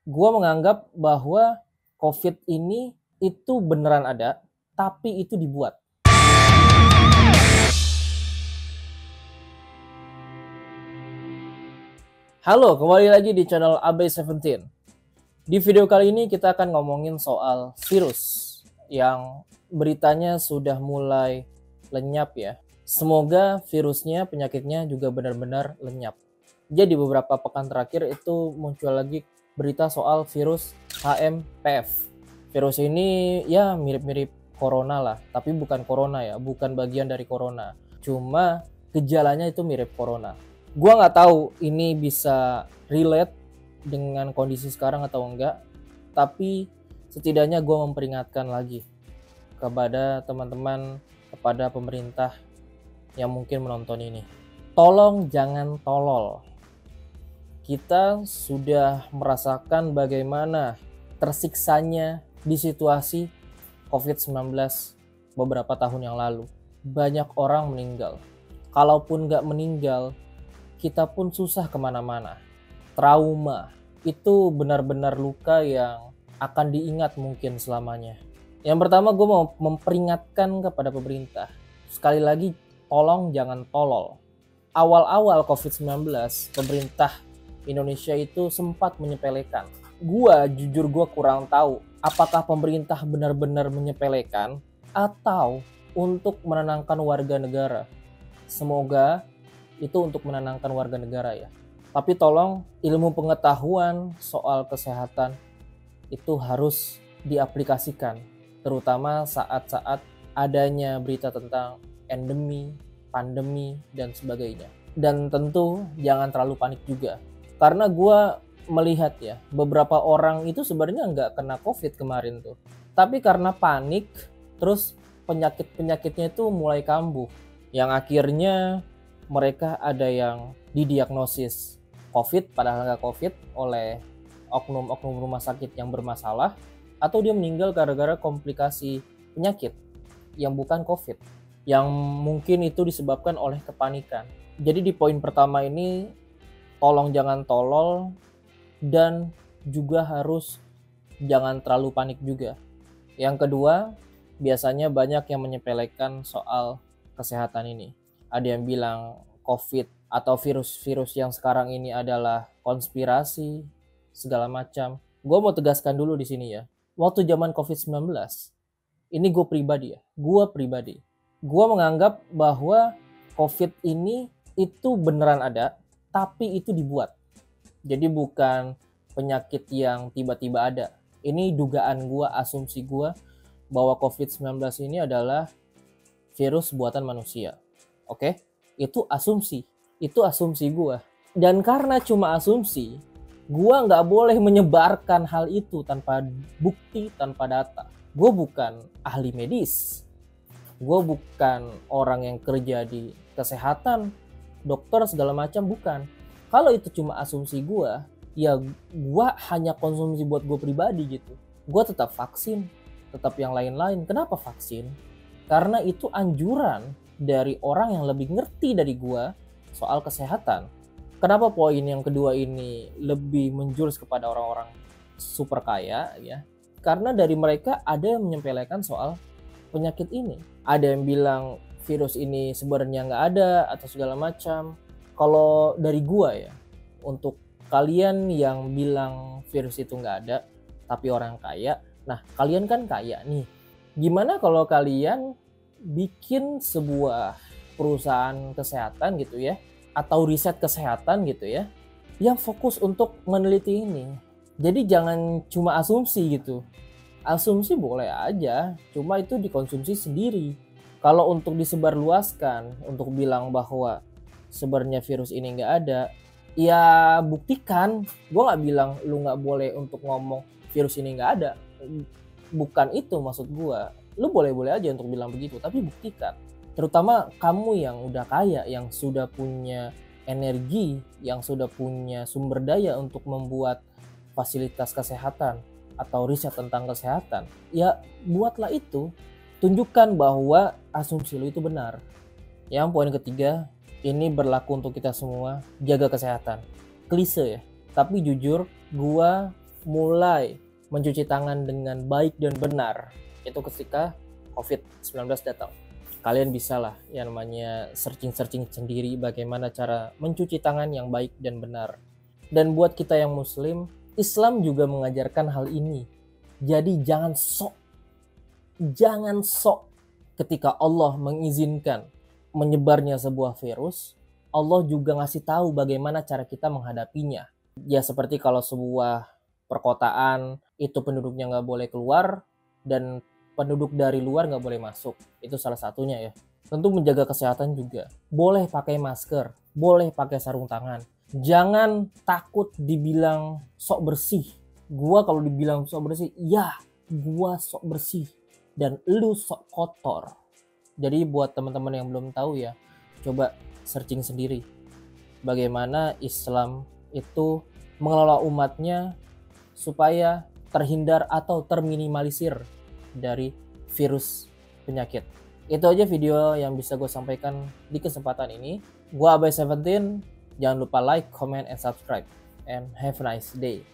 Gua menganggap bahwa COVID ini itu beneran ada, tapi itu dibuat. Halo, kembali lagi di channel AB17. Di video kali ini kita akan ngomongin soal virus yang beritanya sudah mulai lenyap ya. Semoga virusnya, penyakitnya juga benar-benar lenyap. Jadi beberapa pekan terakhir itu muncul lagi berita soal virus HMPV. Virus ini ya mirip-mirip corona lah, tapi bukan corona ya, bukan bagian dari corona. Cuma gejalanya itu mirip corona. Gua nggak tahu ini bisa relate dengan kondisi sekarang atau enggak, tapi setidaknya gue memperingatkan lagi kepada teman-teman, kepada pemerintah yang mungkin menonton ini. Tolong jangan tolol. Kita sudah merasakan bagaimana tersiksanya di situasi COVID-19 beberapa tahun yang lalu. Banyak orang meninggal. Kalaupun nggak meninggal, kita pun susah kemana-mana. Trauma itu benar-benar luka yang akan diingat mungkin selamanya. Yang pertama gue mau memperingatkan kepada pemerintah. Sekali lagi, tolong jangan tolol. Awal-awal COVID-19, pemerintah Indonesia itu sempat menyepelekan. Jujur gue kurang tahu apakah pemerintah benar-benar menyepelekan atau untuk menenangkan warga negara. Semoga itu untuk menenangkan warga negara ya. Tapi tolong ilmu pengetahuan soal kesehatan itu harus diaplikasikan, terutama saat-saat adanya berita tentang endemi, pandemi, dan sebagainya. Dan tentu jangan terlalu panik juga. Karena gue melihat ya, beberapa orang itu sebenarnya nggak kena COVID kemarin tuh. Tapi karena panik, terus penyakit-penyakitnya itu mulai kambuh. Yang akhirnya mereka ada yang didiagnosis COVID padahal nggak COVID oleh oknum-oknum rumah sakit yang bermasalah, atau dia meninggal gara-gara komplikasi penyakit yang bukan COVID, yang mungkin itu disebabkan oleh kepanikan. Jadi di poin pertama ini, tolong jangan tolol dan juga harus jangan terlalu panik juga. Yang kedua, biasanya banyak yang menyepelekan soal kesehatan ini. Ada yang bilang COVID atau virus-virus yang sekarang ini adalah konspirasi, segala macam. Gue mau tegaskan dulu di sini ya. Waktu zaman COVID-19, ini gue pribadi. Gue menganggap bahwa COVID ini itu beneran ada, tapi itu dibuat. Jadi bukan penyakit yang tiba-tiba ada. Ini dugaan gue, asumsi gue, bahwa COVID-19 ini adalah virus buatan manusia. Oke? Itu asumsi gue. Dan karena cuma asumsi, gue nggak boleh menyebarkan hal itu tanpa bukti, tanpa data. Gue bukan ahli medis. Gue bukan orang yang kerja di kesehatan, dokter segala macam, bukan. Kalau itu cuma asumsi gue, ya gue hanya konsumsi buat gue pribadi gitu. Gue tetap vaksin, tetap yang lain-lain. Kenapa vaksin? Karena itu anjuran dari orang yang lebih ngerti dari gue soal kesehatan. Kenapa poin yang kedua ini lebih menjurus kepada orang-orang super kaya ya? Karena dari mereka ada yang menyepelekan soal penyakit ini. Ada yang bilang virus ini sebenarnya nggak ada atau segala macam. Kalau dari gua ya, untuk kalian yang bilang virus itu nggak ada, tapi orang kaya, nah kalian kan kaya nih. Gimana kalau kalian bikin sebuah perusahaan kesehatan gitu ya, atau riset kesehatan gitu ya, yang fokus untuk meneliti ini. Jadi jangan cuma asumsi gitu. Asumsi boleh aja, cuma itu dikonsumsi sendiri. Kalau untuk disebarluaskan, untuk bilang bahwa sebenarnya virus ini nggak ada, ya buktikan. Gue nggak bilang lu nggak boleh untuk ngomong virus ini nggak ada. Bukan itu maksud gue. Lu boleh-boleh aja untuk bilang begitu, tapi buktikan. Terutama kamu yang udah kaya, yang sudah punya energi, yang sudah punya sumber daya untuk membuat fasilitas kesehatan atau riset tentang kesehatan, ya buatlah itu. Tunjukkan bahwa asumsi lu itu benar. Yang poin ketiga, ini berlaku untuk kita semua, jaga kesehatan. Klise ya, tapi jujur, gua mulai mencuci tangan dengan baik dan benar itu ketika COVID-19 datang. Kalian bisa lah yang namanya searching sendiri bagaimana cara mencuci tangan yang baik dan benar. Dan buat kita yang muslim, Islam juga mengajarkan hal ini. Jadi jangan sok ketika Allah mengizinkan menyebarnya sebuah virus, Allah juga ngasih tahu bagaimana cara kita menghadapinya. Ya seperti kalau sebuah perkotaan itu penduduknya nggak boleh keluar dan penduduk dari luar nggak boleh masuk. Itu salah satunya ya. Tentu menjaga kesehatan juga. Boleh pakai masker, boleh pakai sarung tangan. Jangan takut dibilang sok bersih. Gua kalau dibilang sok bersih, ya gua sok bersih. Dan lu sok kotor. Jadi buat teman-teman yang belum tahu ya, coba searching sendiri. Bagaimana Islam itu mengelola umatnya supaya terhindar atau terminimalisir dari virus penyakit. Itu aja video yang bisa gue sampaikan di kesempatan ini. Gue Abai 17, jangan lupa like, comment, and subscribe. And have a nice day.